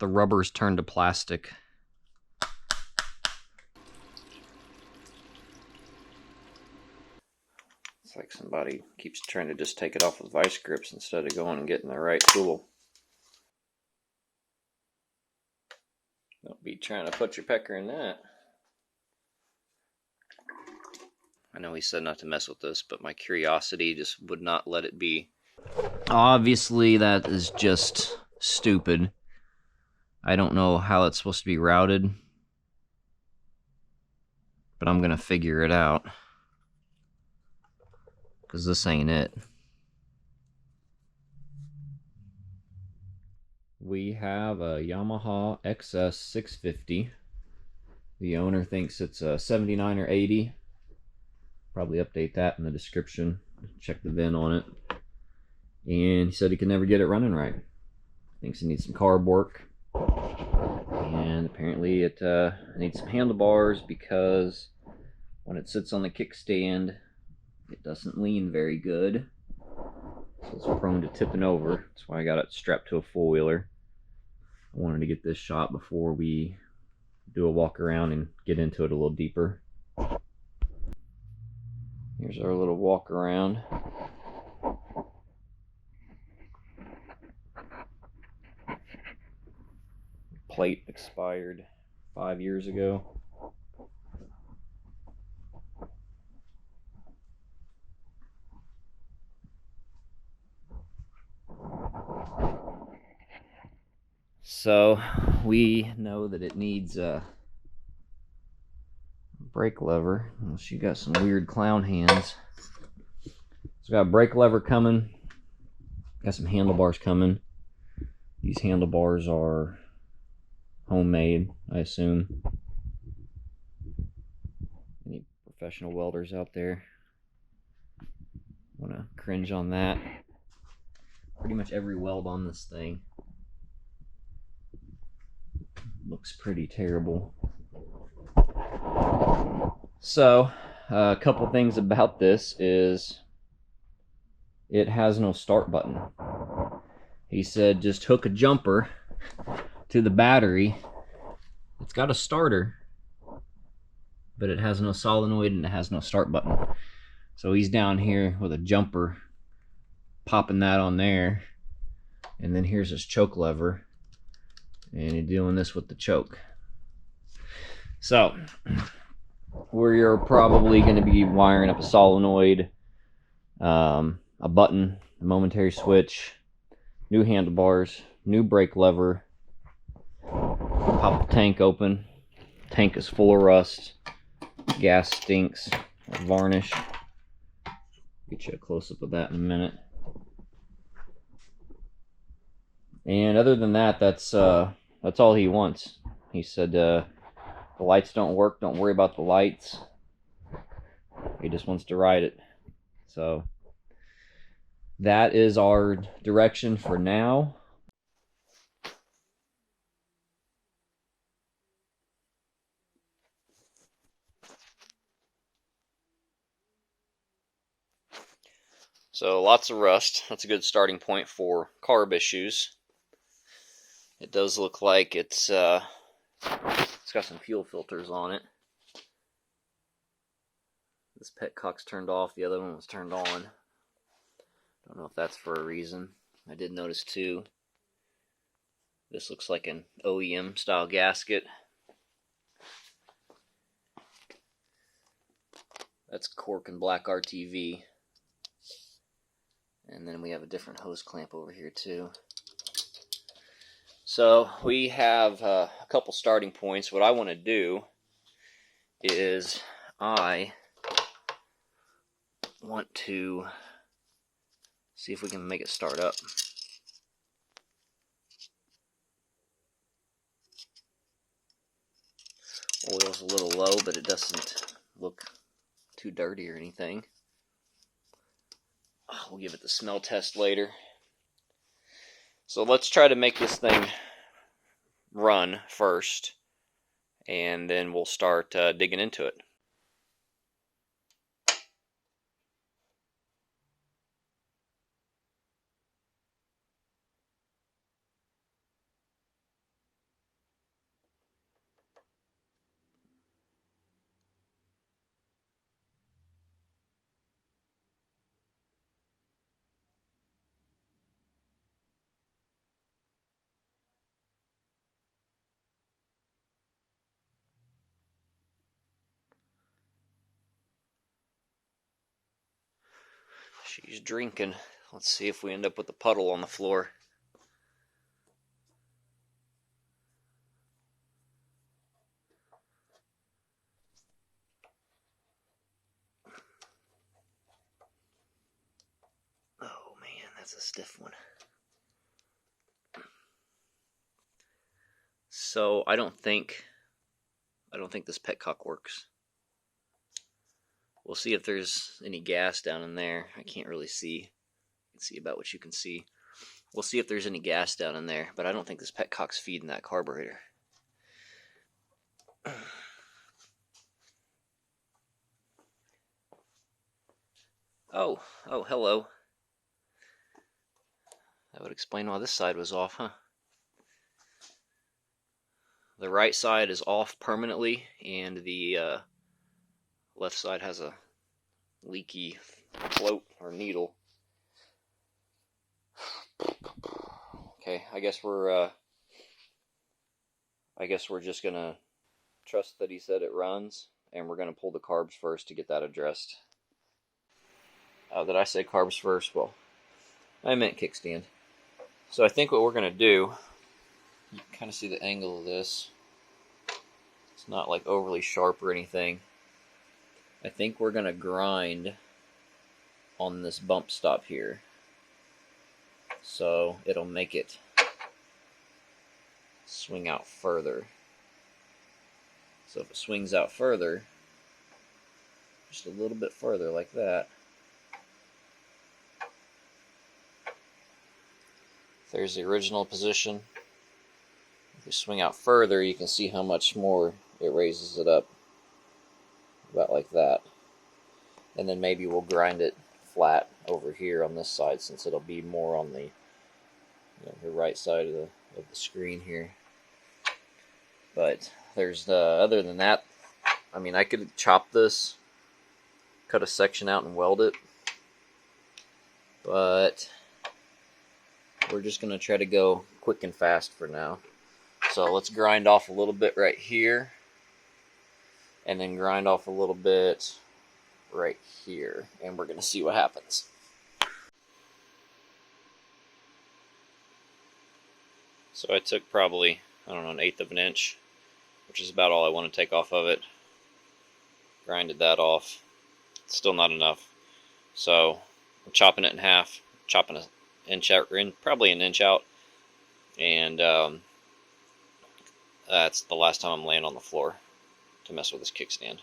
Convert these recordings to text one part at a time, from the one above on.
the rubbers turned to plastic. It's like somebody keeps trying to just take it off with vice grips instead of going and getting the right tool. Don't be trying to put your pecker in that. I know he said not to mess with this, but my curiosity just would not let it be. Obviously, that is just stupid. I don't know how it's supposed to be routed, but I'm gonna figure it out, because this ain't it. We have a Yamaha XS650. The owner thinks it's a 79 or 80. Probably update that in the description. Check the VIN on it. And he said he can never get it running right. Thinks it needs some carb work. And apparently it needs some handlebars, because when it sits on the kickstand, it doesn't lean very good. So it's prone to tipping over. That's why I got it strapped to a four-wheeler. I wanted to get this shot before we do a walk around and get into it a little deeper. Here's our little walk around. Plate expired 5 years ago. So we know that it needs a brake lever. She got some weird clown hands. It's got a brake lever coming. Got some handlebars coming. These handlebars are homemade, I assume. Any professional welders out there want to cringe on that? Pretty much every weld on this thing looks pretty terrible. So, a couple things about this is it has no start button. He said just hook a jumper to the battery. It's got a starter, but it has no solenoid and it has no start button. So he's down here with a jumper, popping that on there, and then here's his choke lever, and you're doing this with the choke. So we're probably going to be wiring up a solenoid, a button, a momentary switch, new handlebars, new brake lever. Pop the tank open. Tank is full of rust. Gas stinks. Varnish. Get you a close-up of that in a minute. And other than that, that's all he wants. He said the lights don't work, don't worry about the lights. He just wants to ride it. So that is our direction for now. So lots of rust. That's a good starting point for carb issues. It does look like it's got some fuel filters on it. This petcock's turned off, the other one was turned on. Don't know if that's for a reason. I did notice too, this looks like an OEM style gasket. That's cork and black RTV. And then we have a different hose clamp over here too. So we have a couple starting points. What I want to do is I want to see if we can make it start up. Oil's a little low, but it doesn't look too dirty or anything. We'll give it the smell test later. So let's try to make this thing run first, and then we'll start digging into it. She's drinking. Let's see if we end up with a puddle on the floor. Oh man, that's a stiff one. So I don't think this petcock works. We'll see if there's any gas down in there. I can't really see. You can see about what you can see. We'll see if there's any gas down in there, but I don't think this petcock's feeding that carburetor. Oh, hello. That would explain why this side was off, huh? The right side is off permanently, and the left side has a leaky float or needle. Okay, I guess we're just gonna trust that he said it runs, and we're gonna pull the carbs first to get that addressed. Did I say carbs first? Well, I meant kickstand. So I think what we're gonna do, you can kind of see the angle of this. It's not like overly sharp or anything. I think we're gonna grind on this bump stop here, so it'll make it swing out further. So if it swings out further, just a little bit further like that, there's the original position. If you swing out further, you can see how much more it raises it up, about like that. And then maybe we'll grind it flat over here on this side, since it'll be more on the right side of the screen here. But there's other than that, I mean, I could chop this, cut a section out and weld it, but we're just gonna try to go quick and fast for now. So let's grind off a little bit right here, and then grind off a little bit right here, and we're gonna see what happens. So I took probably, I don't know, 1/8 of an inch, which is about all I want to take off of it. Grinded that off. It's still not enough. So I'm chopping it in half, chopping an inch out, probably an inch out, and that's the last time I'm laying on the floor to mess with this kickstand.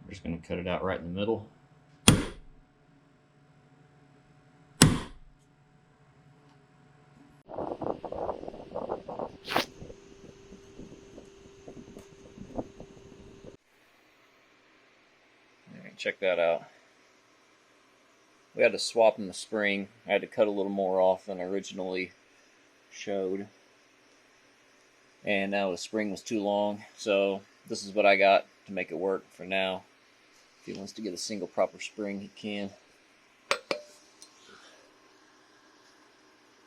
I'm just going to cut it out right in the middle. Check that out. We had to swap in the spring. I had to cut a little more off than originally showed. And now the spring was too long, so this is what I got to make it work for now. If he wants to get a single proper spring, he can. I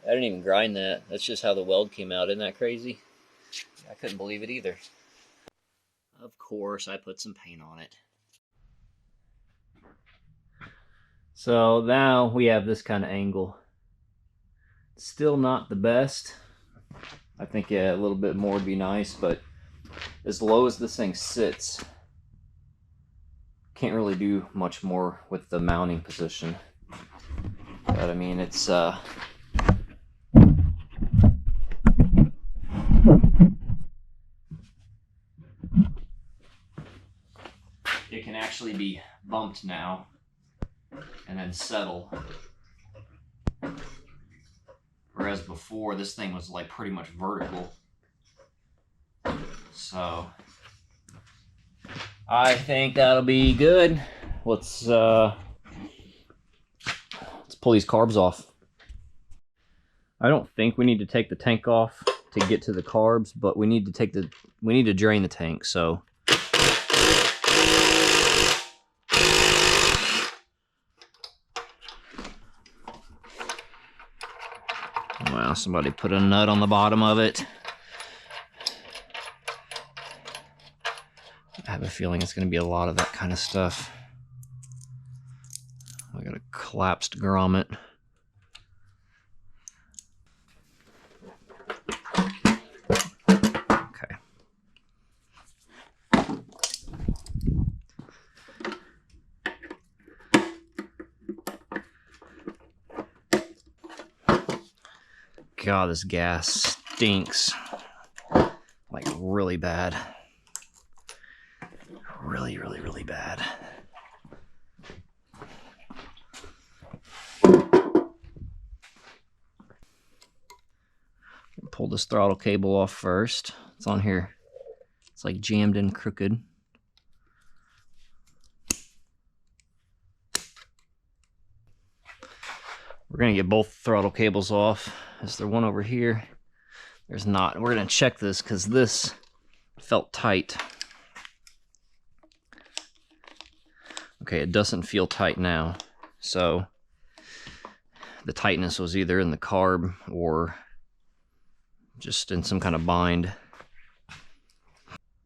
didn't even grind that. That's just how the weld came out. Isn't that crazy? I couldn't believe it either. Of course, I put some paint on it. So now we have this kind of angle. Still not the best. I think a little bit more would be nice, but as low as this thing sits, can't really do much more with the mounting position. But I mean, it's it can actually be bumped now and then settle. Whereas before, this thing was like pretty much vertical. So I think that'll be good. Let's pull these carbs off. I don't think we need to take the tank off to get to the carbs, but we need to drain the tank, so wow, somebody put a nut on the bottom of it. I have a feeling it's going to be a lot of that kind of stuff. collapsed grommet. Okay. God, this gas stinks. Like really bad. Really, really, really bad. Pull this throttle cable off first. It's on here. It's like jammed in crooked. We're gonna get both throttle cables off. Is there one over here? There's not. We're gonna check this because this felt tight. Okay, it doesn't feel tight now. So the tightness was either in the carb or just in some kind of bind.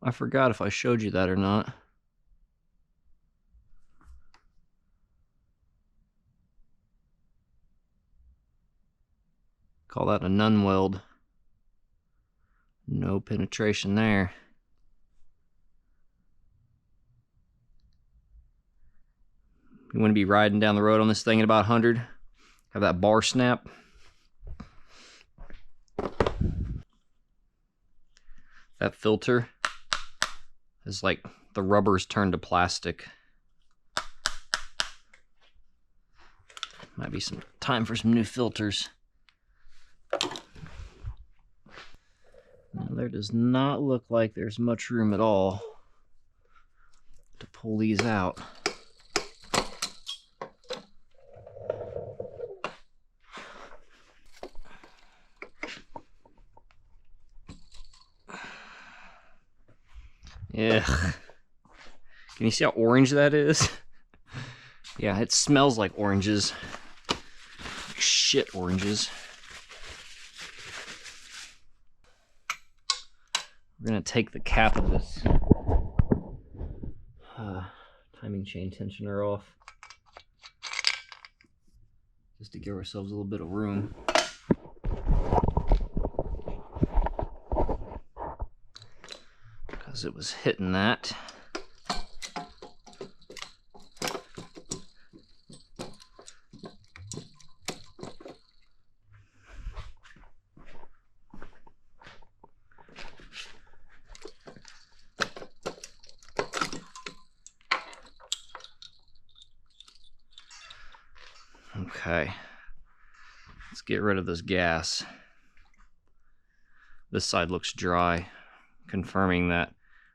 I forgot if I showed you that or not. Call that a nun weld. No penetration there. You want to be riding down the road on this thing at about 100. Have that bar snap. That filter is like the rubber's turned to plastic. Might be some time for some new filters. Now, there does not look like there's much room at all to pull these out. Yeah. Can you see how orange that is? Yeah, it smells like oranges. Shit oranges. We're gonna take the cap of this timing chain tensioner off just to give ourselves a little bit of room. Because it was hitting that. Okay, let's get rid of this gas. This side looks dry, confirming that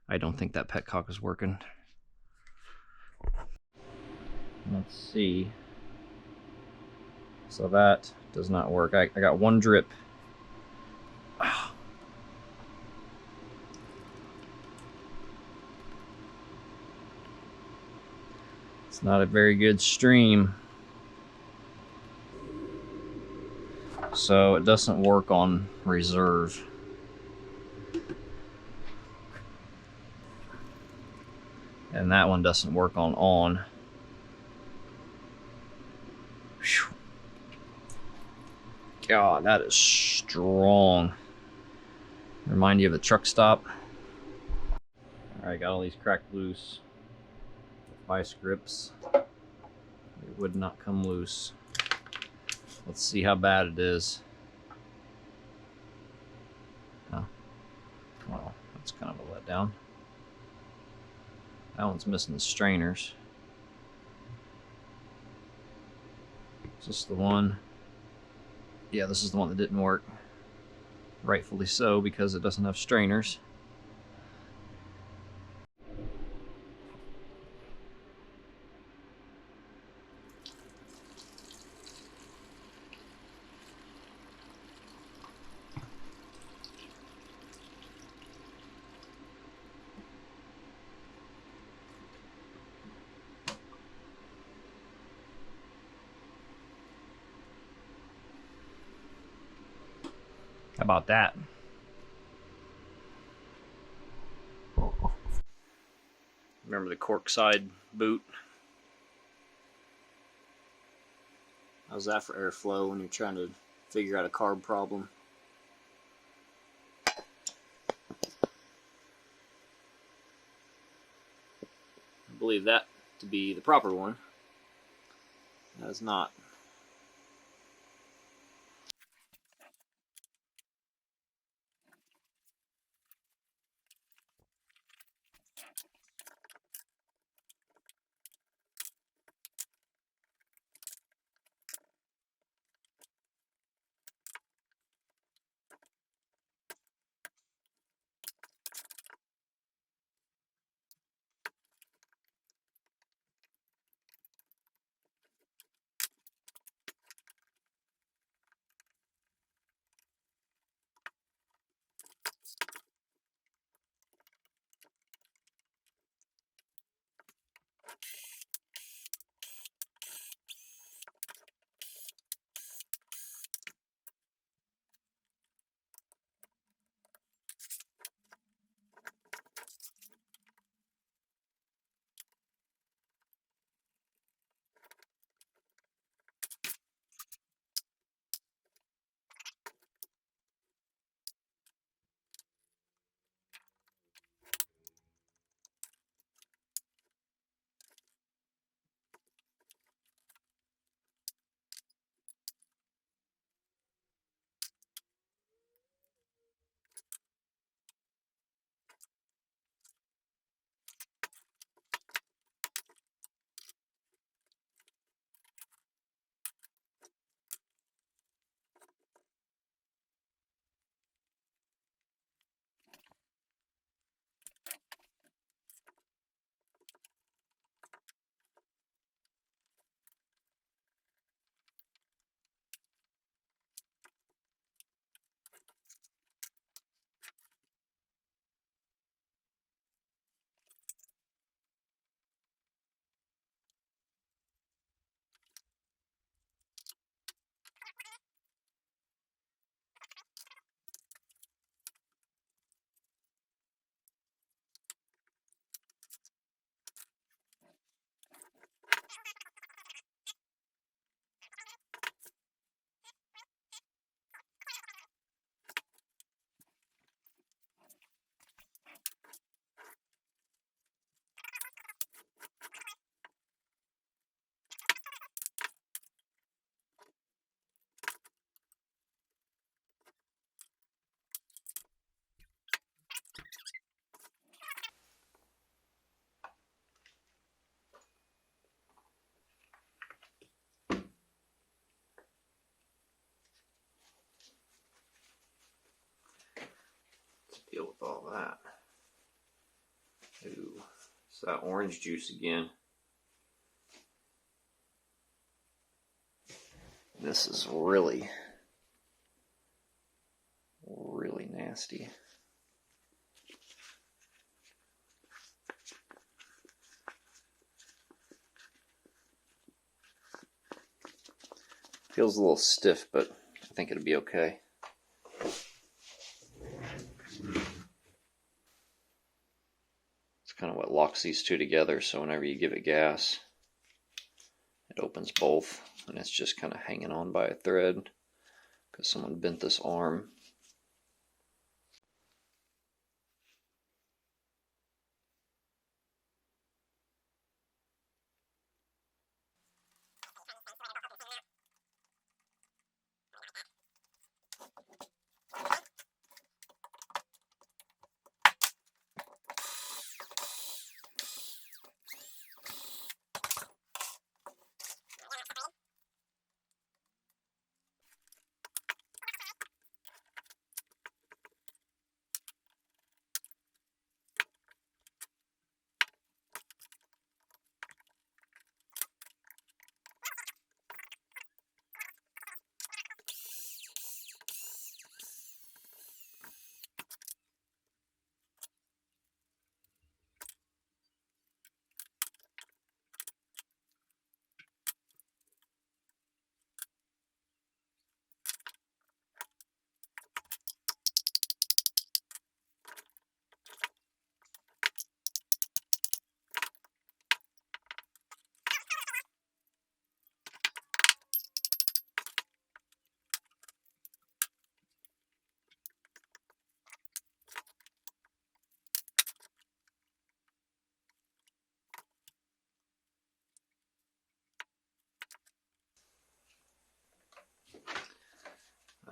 I don't think that petcock is working. Let's see. So that does not work. I got one drip. It's not a very good stream. So it doesn't work on reserve. And that one doesn't work on on. Whew. God, that is strong. Remind you of a truck stop. Alright, got all these cracked loose. Vice grips. They would not come loose. Let's see how bad it is. Oh, well, that's kind of a letdown. That one's missing the strainers. Is this the one? Yeah, this is the one that didn't work. Rightfully so, because it doesn't have strainers. How about that? Remember the cork side boot? How's that for airflow when you're trying to figure out a carb problem? I believe that to be the proper one. That is not. Deal with all that. Ooh, it's that orange juice again. This is really, really nasty. Feels a little stiff, but I think it'll be okay. It's kind of what locks these two together, so whenever you give it gas, it opens both, and it's just kind of hanging on by a thread because someone bent this arm.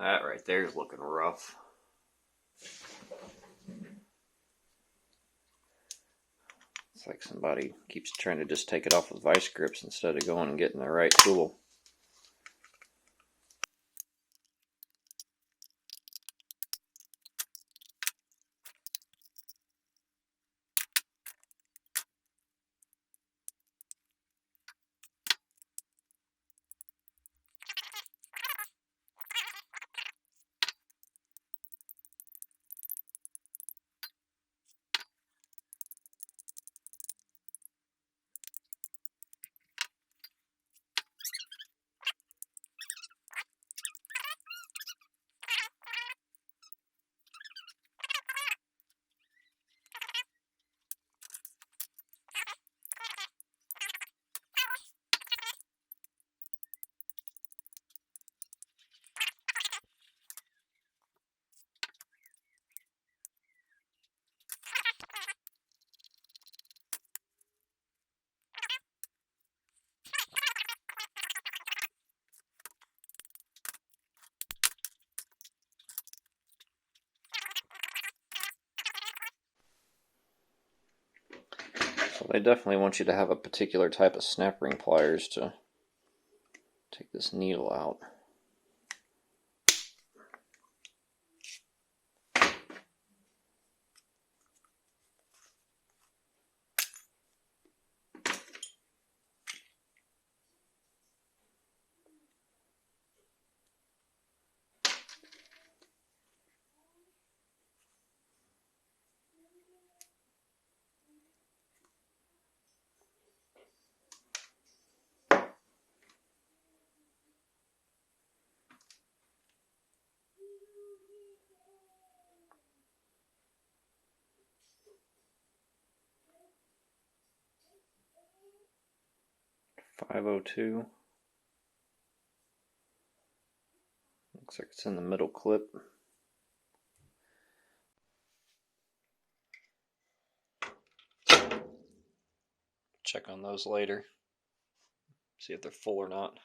That right there is looking rough. It's like somebody keeps trying to just take it off with vice grips instead of going and getting the right tool. So they definitely want you to have a particular type of snap ring pliers to take this needle out. .502. Looks like it's in the middle clip. Check on those later. See if they're full or not.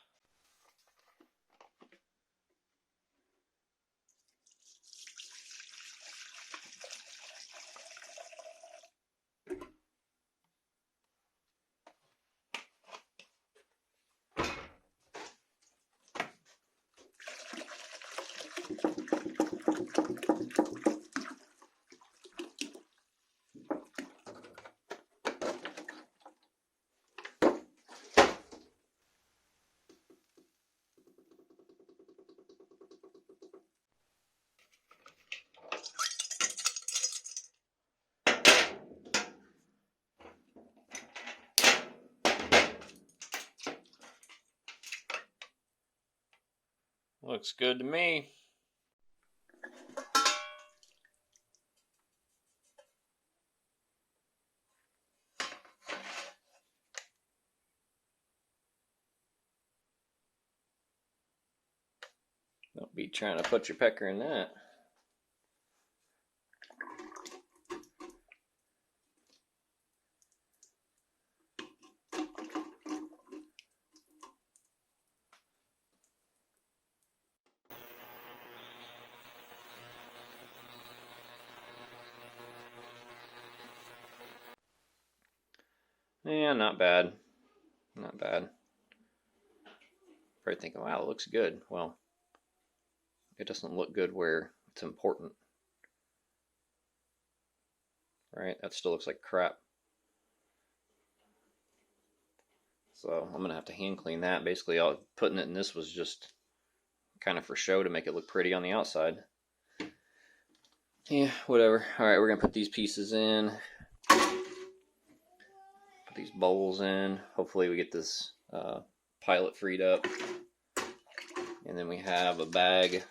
Looks good to me. Don't be trying to put your pecker in that. Yeah, not bad. Not bad. Probably thinking, wow, it looks good. Well, it doesn't look good where it's important. Right? That still looks like crap. So I'm going to have to hand clean that. Basically, putting it in this was just kind of for show to make it look pretty on the outside. Yeah, whatever. Alright, we're going to put these pieces in. Put these bowls in. Hopefully we get this pilot freed up. And then we have a bag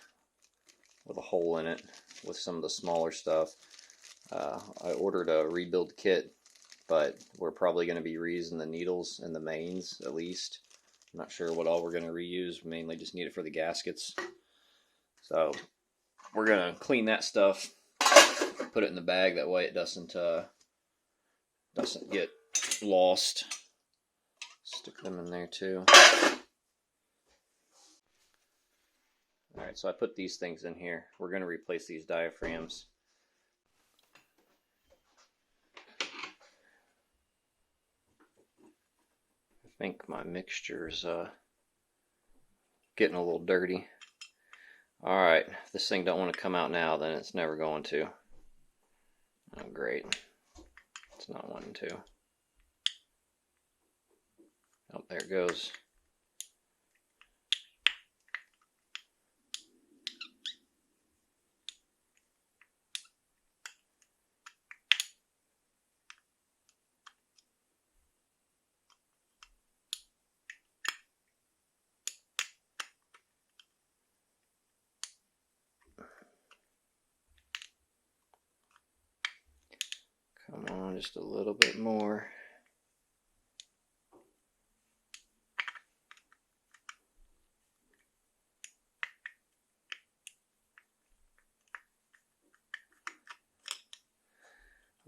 with a hole in it with some of the smaller stuff. I ordered a rebuild kit, but we're probably going to be reusing the needles and the mains at least. I'm not sure what all we're going to reuse. Mainly just need it for the gaskets. So we're going to clean that stuff, put it in the bag. That way it doesn't get lost. Stick them in there too. Alright, so I put these things in here. We're going to replace these diaphragms. I think my mixture's getting a little dirty. Alright, if this thing don't want to come out now, then it's never going to. Oh, great. It's not wanting to. Oh, there it goes. Come on, just a little bit more.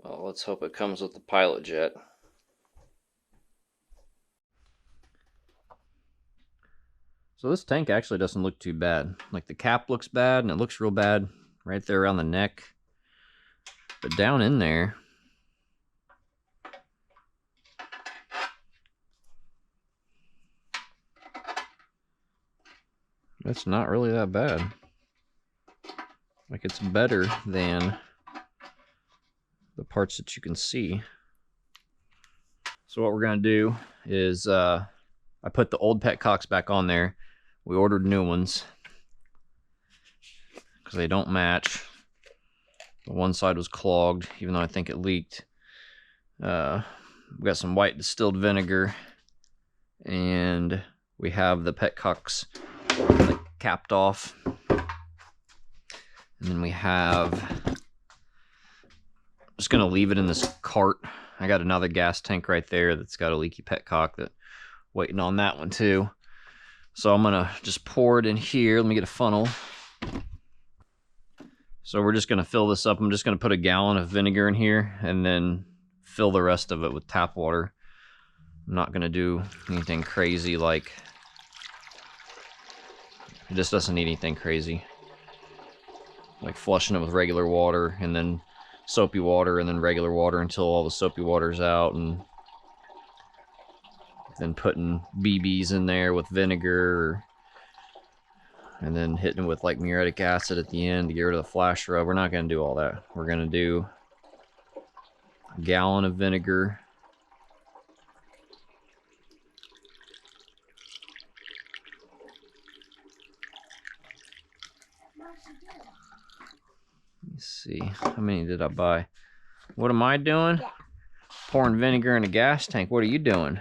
Well, let's hope it comes with the pilot jet. So this tank actually doesn't look too bad. Like the cap looks bad and it looks real bad right there around the neck. But down in there, it's not really that bad. Like it's better than the parts that you can see. So what we're gonna do is I put the old petcocks back on there. We ordered new ones because they don't match. The one side was clogged, even though I think it leaked. We got some white distilled vinegar, and we have the petcocks like capped off. And then we have, just gonna leave it in this cart. I got another gas tank right there that's got a leaky petcock that waiting on that one too. So I'm gonna just pour it in here. Let me get a funnel. So we're just gonna fill this up. I'm just gonna put a gallon of vinegar in here and then fill the rest of it with tap water. I'm not gonna do anything crazy, like, it just doesn't need anything crazy. Like flushing it with regular water and then soapy water and then regular water until all the soapy water's out, and then putting BBs in there with vinegar, and then hitting it with like muriatic acid at the end to get rid of the flash rub. We're not going to do all that. We're going to do a gallon of vinegar. Let's see, how many did I buy? What am I doing? Yeah. Pouring vinegar in a gas tank. What are you doing?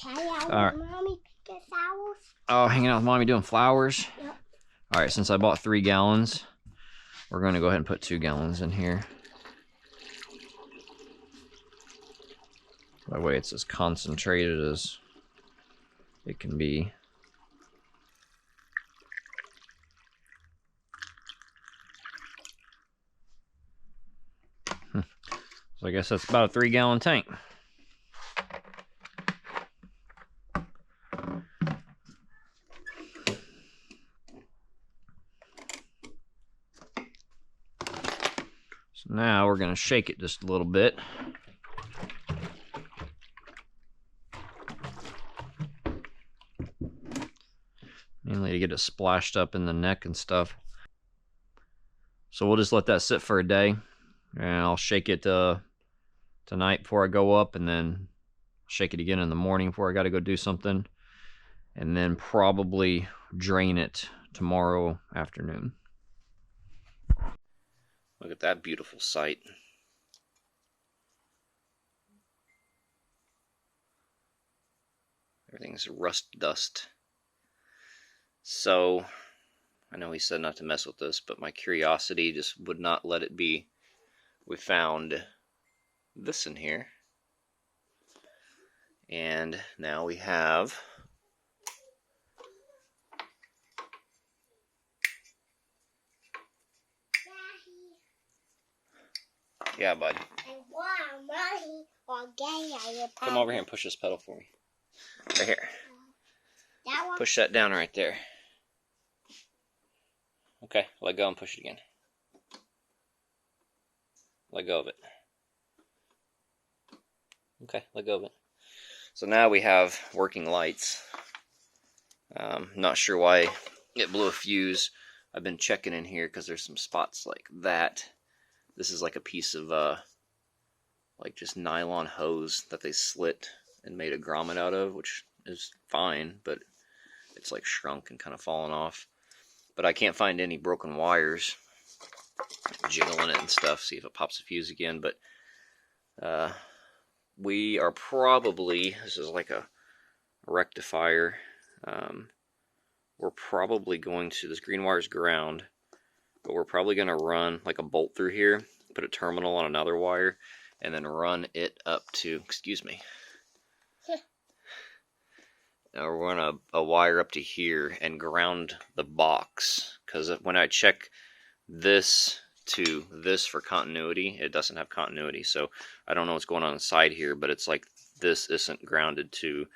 Hang out All right. with Mommy picking flowers. Oh, hanging out with Mommy doing flowers? Yep. All right, since I bought 3 gallons, we're going to go ahead and put 2 gallons in here. That way it's as concentrated as it can be. So I guess that's about a 3-gallon tank. So now we're going to shake it just a little bit. Mainly to get it splashed up in the neck and stuff. So we'll just let that sit for a day. And I'll shake it tonight before I go up, and then shake it again in the morning before I got to go do something. And then probably drain it tomorrow afternoon. Look at that beautiful sight. Everything's rust dust. So, I know he said not to mess with this, but my curiosity just would not let it be. We found this in here. And now we have yeah, bud. Come over here and push this pedal for me. Right here. That one. Push that down right there. Okay, let go and push it again. Let go of it. Okay, let go of it. So now we have working lights. Not sure why it blew a fuse. I've been checking in here because there's some spots like that. This is like a piece of like just nylon hose that they slit and made a grommet out of, which is fine, but it's like shrunk and kind of fallen off. But I can't find any broken wires. Jiggling it and stuff, see if it pops a fuse again. But we are probably, this is like a rectifier. We're probably going to, this green wire is ground, but we're probably going to run like a bolt through here, put a terminal on another wire, and then run it up to, excuse me. Now we're going to a wire up to here and ground the box, because when I check this to this for continuity, it doesn't have continuity. So I don't know what's going on inside here, but it's like this isn't grounded to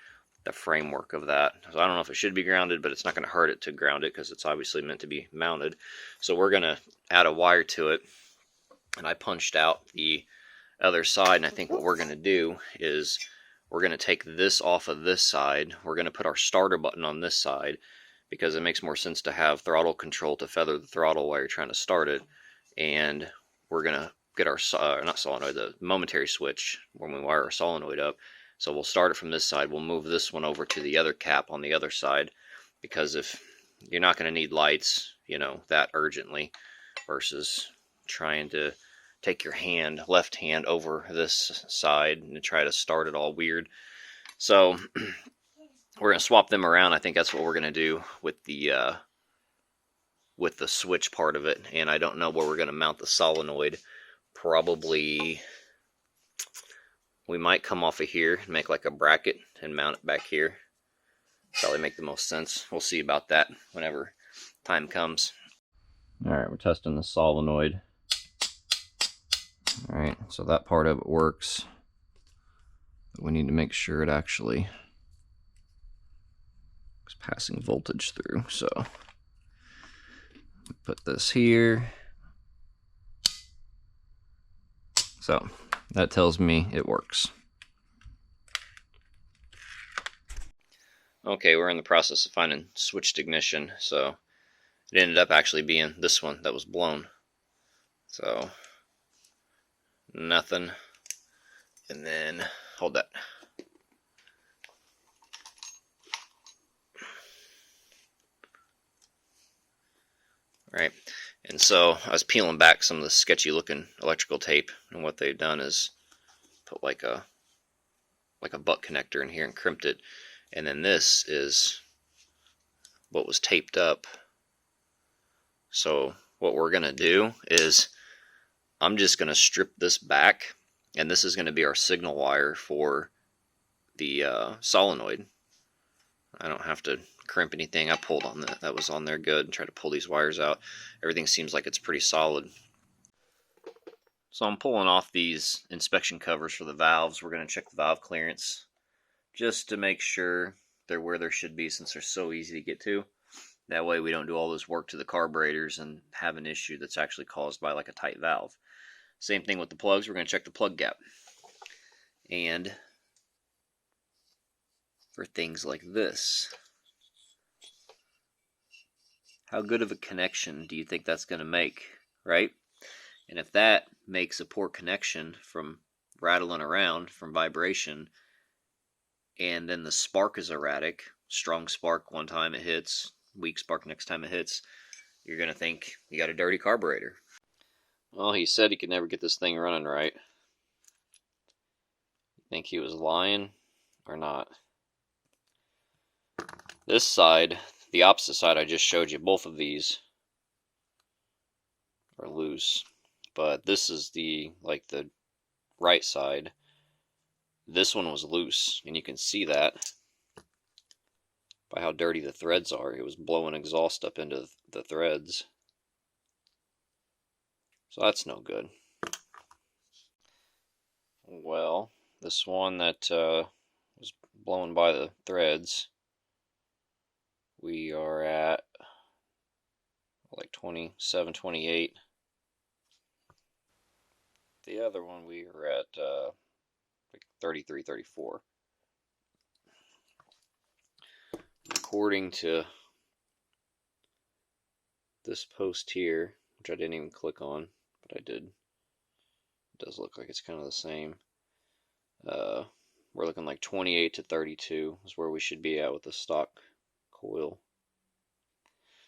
the framework of that. So I don't know if it should be grounded, but it's not going to hurt it to ground it because it's obviously meant to be mounted. So we're going to add a wire to it, and I punched out the other side, and I think what we're going to do is we're going to take this off of this side. We're going to put our starter button on this side because it makes more sense to have throttle control to feather the throttle while you're trying to start it. And we're going to get our, not solenoid, the momentary switch when we wire our solenoid up. So we'll start it from this side. We'll move this one over to the other cap on the other side, because if you're not going to need lights, you know, that urgently, versus trying to take your hand, left hand, over this side and try to start it all weird. So we're going to swap them around. I think that's what we're going to do with the switch part of it. And I don't know where we're going to mount the solenoid. Probably we might come off of here and make like a bracket and mount it back here. Probably make the most sense. We'll see about that whenever time comes. Alright, we're testing the solenoid. Alright, so that part of it works. But we need to make sure it actually is passing voltage through. So put this here. So that tells me it works. Okay, we're in the process of finding switched ignition, so it ended up actually being this one that was blown. So nothing. And then hold that. Right. And so I was peeling back some of the sketchy looking electrical tape, and what they've done is put like a butt connector in here and crimped it. And then this is what was taped up. So what we're going to do is I'm just going to strip this back, and this is going to be our signal wire for the solenoid. I don't have to crimp anything. I pulled on that was on there good and tried to pull these wires out. Everything seems like it's pretty solid. So I'm pulling off these inspection covers for the valves. We're going to check the valve clearance just to make sure they're where they should be, since they're so easy to get to. That way we don't do all this work to the carburetors and have an issue that's actually caused by like a tight valve. Same thing with the plugs. We're going to check the plug gap. And for things like this, how good of a connection do you think that's going to make, right? And if that makes a poor connection from rattling around from vibration, and then the spark is erratic, strong spark one time it hits, weak spark next time it hits, you're going to think you got a dirty carburetor. Well, he said he could never get this thing running right. You think he was lying or not? This side, the opposite side I just showed you, both of these are loose. But this is the right side. This one was loose, and you can see that by how dirty the threads are. It was blowing exhaust up into the threads. So that's no good. Well, this one that was blown by the threads, we are at like 27, 28. The other one we were at like 33, 34. According to this post here, which I didn't even click on, but I did. It does look like it's kind of the same. We're looking like 28 to 32 is where we should be at with the stock coil.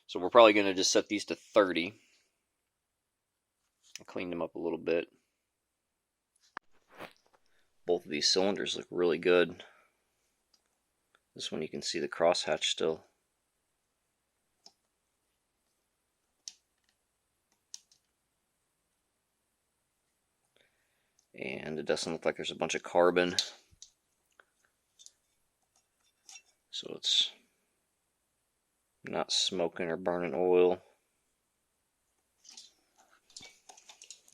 So we're probably going to just set these to 30. I cleaned them up a little bit. Both of these cylinders look really good. This one you can see the crosshatch still. And it doesn't look like there's a bunch of carbon. So it's not smoking or burning oil.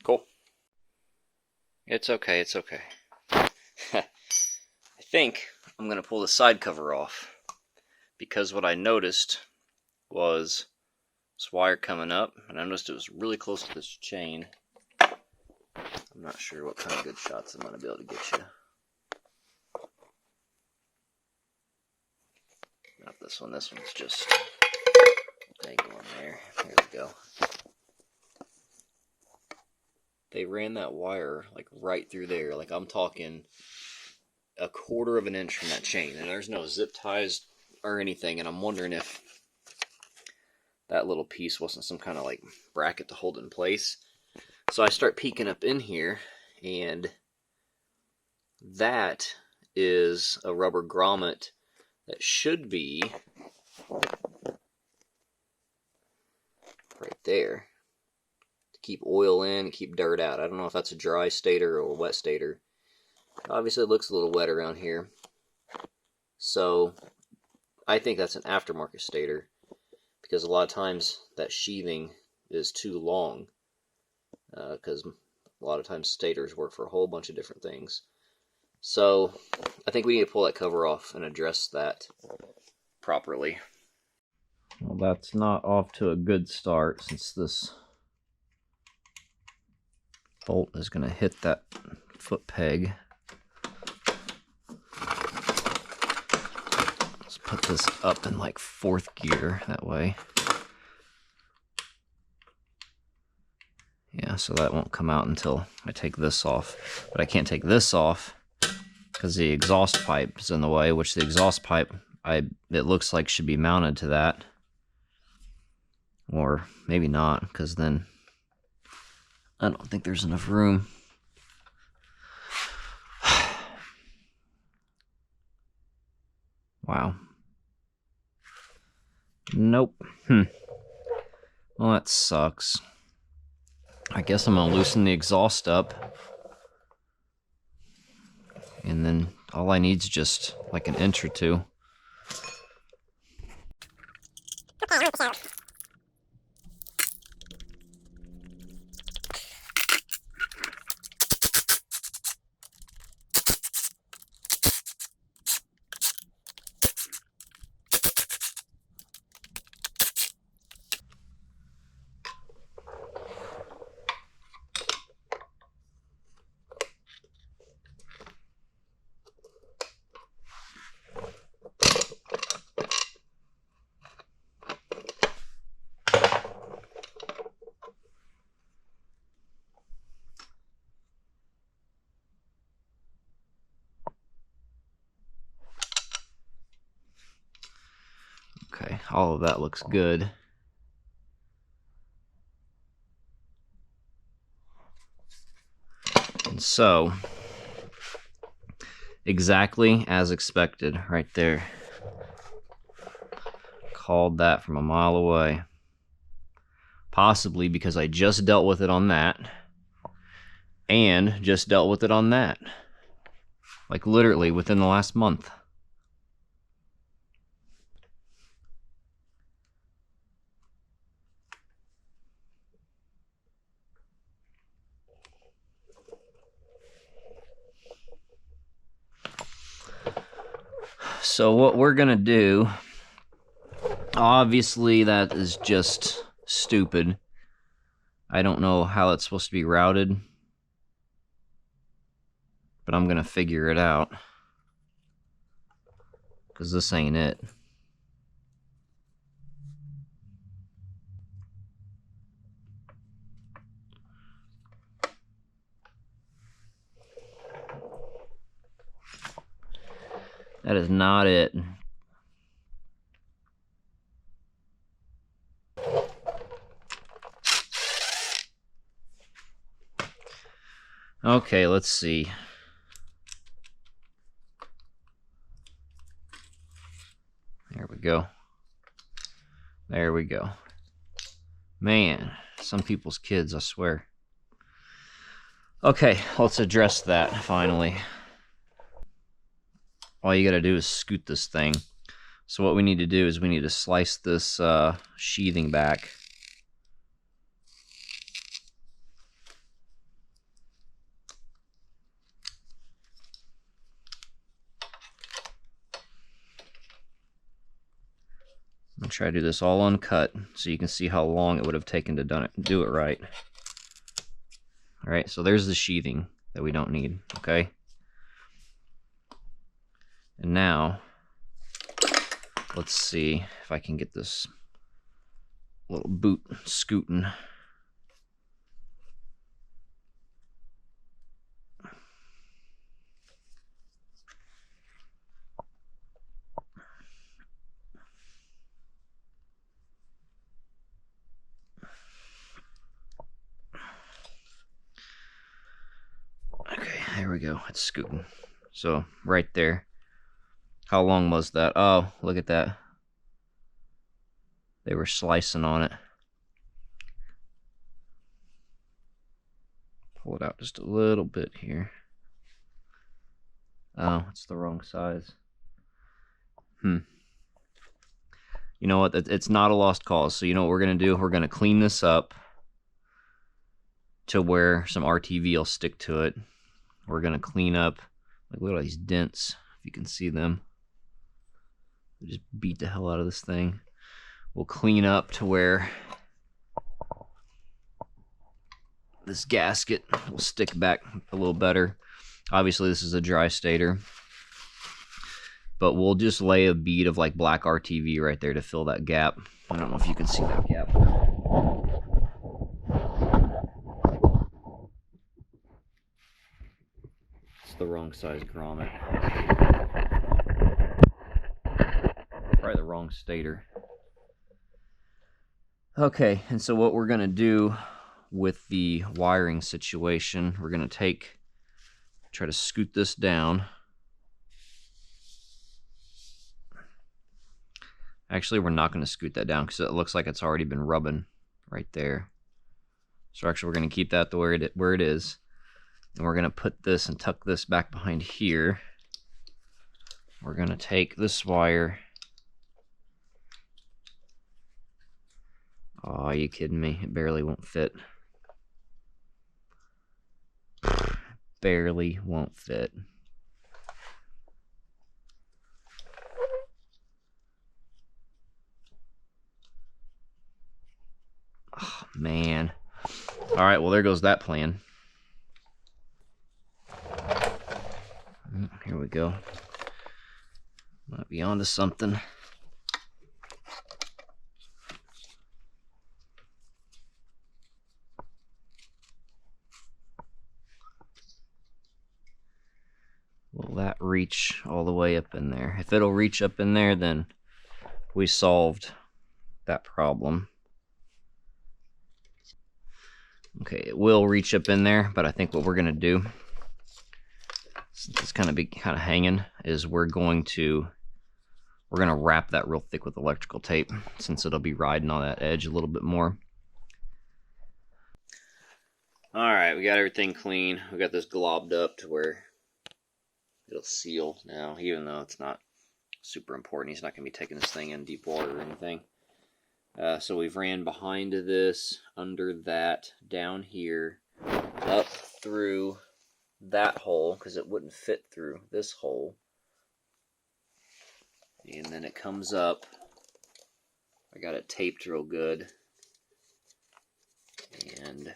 Cool. It's okay, it's okay. I think I'm going to pull the side cover off, because what I noticed was this wire coming up, and I noticed it was really close to this chain. I'm not sure what kind of good shots I'm going to be able to get you. Not this one. This one's just dangling there. There we go. They ran that wire like right through there. Like I'm talking a quarter of an inch from that chain. And there's no zip ties or anything. And I'm wondering if that little piece wasn't some kind of like bracket to hold it in place. So I start peeking up in here, and that is a rubber grommet that should be right there to keep oil in and keep dirt out. I don't know if that's a dry stator or a wet stator. Obviously it looks a little wet around here. So I think that's an aftermarket stator, because a lot of times that sheathing is too long. Because a lot of times stators work for a whole bunch of different things. So I think we need to pull that cover off and address that properly. Well, that's not off to a good start, since this bolt is going to hit that foot peg. Let's put this up in like 4th gear, that way. Yeah, so that won't come out until I take this off. But I can't take this off because the exhaust pipe is in the way, which the exhaust pipe, it looks like should be mounted to that. Or maybe not, because then I don't think there's enough room. Wow. Nope. Well, that sucks. I guess I'm going to loosen the exhaust up. And then all I need is just like an inch or two. Okay, all of that looks good. And so, exactly as expected, right there. Called that from a mile away. Possibly because I just dealt with it on that, and just dealt with it on that. Like literally within the last month. So what we're gonna do Obviously, that is just stupid. I don't know how it's supposed to be routed, but I'm gonna figure it out, because this ain't it. That is not it. Okay, let's see. There we go. There we go. Man, some people's kids, I swear. Okay, let's address that finally. All you gotta do is scoot this thing. So what we need to do is we need to slice this sheathing back. I'm gonna try to do this all uncut so you can see how long it would have taken to do it right. Alright, so there's the sheathing that we don't need, okay? And now, let's see if I can get this little boot scooting. Okay, there we go. It's scooting. So, right there. How long was that? Oh, look at that. They were slicing on it. Pull it out just a little bit here. Oh, it's the wrong size. You know what? It's not a lost cause. So you know what we're going to do? We're going to clean this up to where some RTV will stick to it. We're going to clean up. Like, look at all these dents, if you can see them. We just beat the hell out of this thing. We'll clean up to where this gasket will stick back a little better. Obviously, this is a dry stator, but we'll just lay a bead of like black RTV right there to fill that gap. I don't know if you can see that gap. It's the wrong size grommet. Probably the wrong stator. Okay, and so what we're going to do with the wiring situation, we're going to try to scoot this down. Actually, we're not going to scoot that down because it looks like it's already been rubbing right there. So actually, we're going to keep that where it is. And we're going to put this and tuck this back behind here. We're going to take this wire. Oh, are you kidding me? It barely won't fit. Barely won't fit. Oh, man. All right, well, there goes that plan. Here we go. Might be onto something. Will that reach all the way up in there? If it'll reach up in there, then we solved that problem. Okay, it will reach up in there, but I think what we're gonna do, since it's kind of hanging, is we're gonna wrap that real thick with electrical tape, since it'll be riding on that edge a little bit more. All right, we got everything clean. We got this globbed up to where it'll seal now, even though it's not super important. He's not gonna be taking this thing in deep water or anything. So we've ran behind this, under that, down here, up through that hole, because it wouldn't fit through this hole. And then it comes up I got it taped real good. And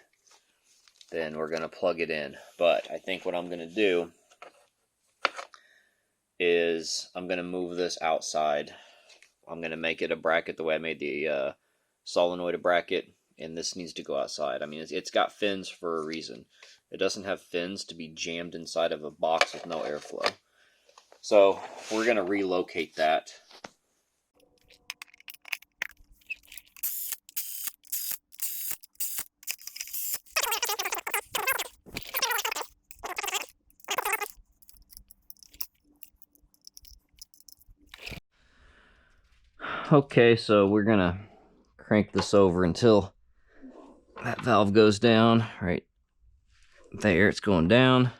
then we're going to plug it in. But I think what I'm going to do is I'm going to move this outside. I'm going to make it a bracket the way I made the solenoid a bracket, and this needs to go outside. I mean, it's got fins for a reason. It doesn't have fins to be jammed inside of a box with no airflow. So we're going to relocate that. Okay, so we're going to crank this over until that valve goes down. Right there, it's going down.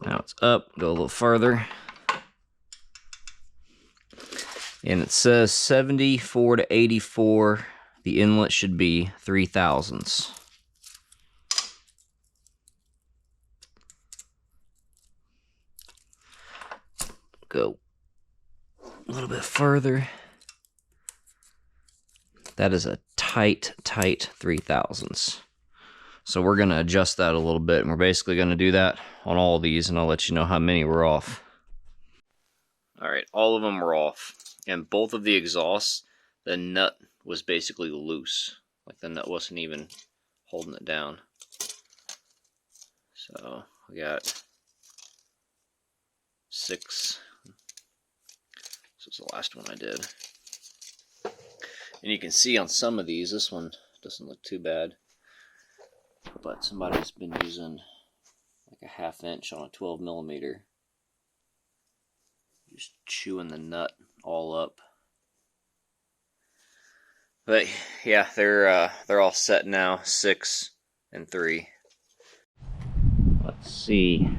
Now it's up, go a little further. And it says 74 to 84. The inlet should be 3 thousandths. Go a little bit further. That is a tight 3 thousandths. So we're going to adjust that a little bit, and we're basically going to do that on all of these, and I'll let you know how many we're off. Alright, all of them were off. And both of the exhausts, the nut was basically loose. Like the nut wasn't even holding it down. So we got 6. This was the last one I did. And you can see on some of these, this one doesn't look too bad. But somebody's been using like a 1/2 inch on a 12 millimeter. Just chewing the nut all up. But yeah, they're all set now, 6 and 3. Let's see.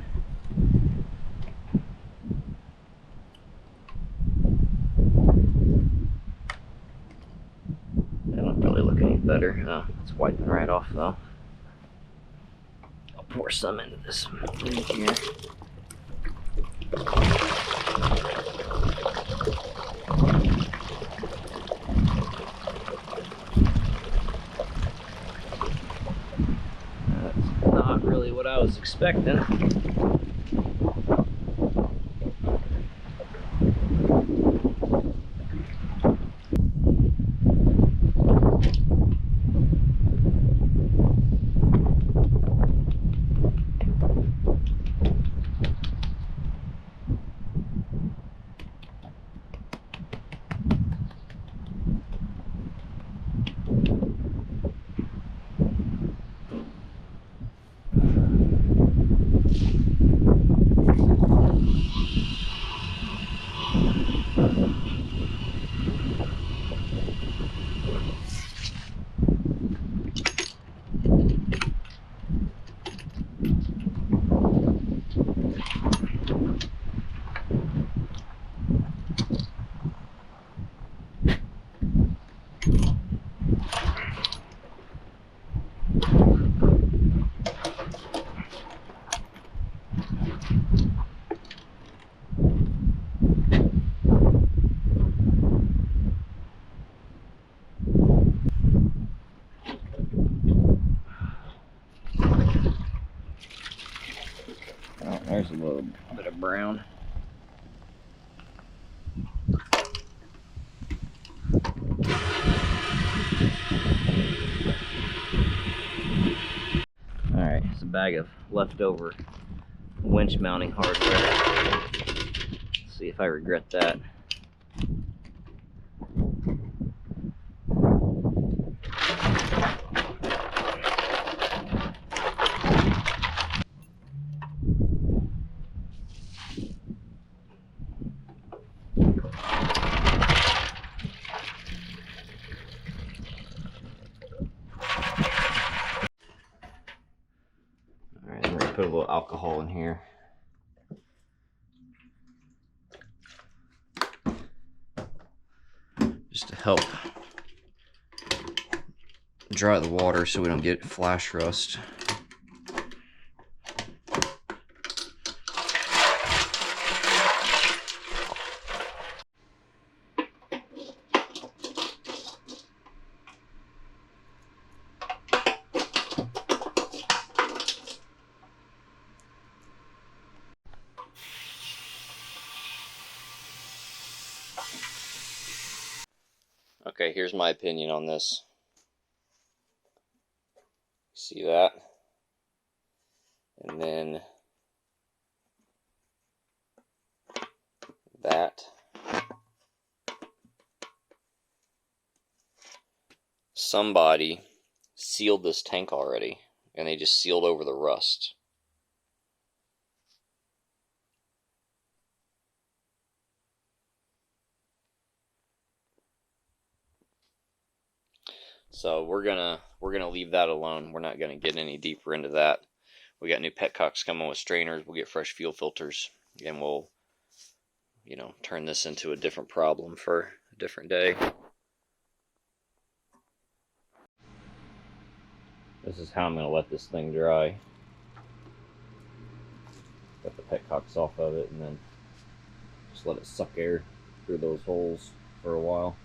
They don't really look any better. Oh, it's wiping right off though. I'll pour some into this in here. That's not really what I was expecting. Oh, there's a little bit of brown. Alright, it's a bag of leftover winch mounting hardware. Let's see if I regret that. Alright, I'm going to put a little alcohol in here. Just to help dry the water so we don't get flash rust. Okay, here's my opinion on this. See that? And then that. Somebody sealed this tank already, and they just sealed over the rust. So we're gonna leave that alone. We're not gonna get any deeper into that. We got new petcocks coming with strainers. We'll get fresh fuel filters, and we'll, you know, turn this into a different problem for a different day. This is how I'm gonna let this thing dry. Got the petcocks off of it, and then just let it suck air through those holes for a while.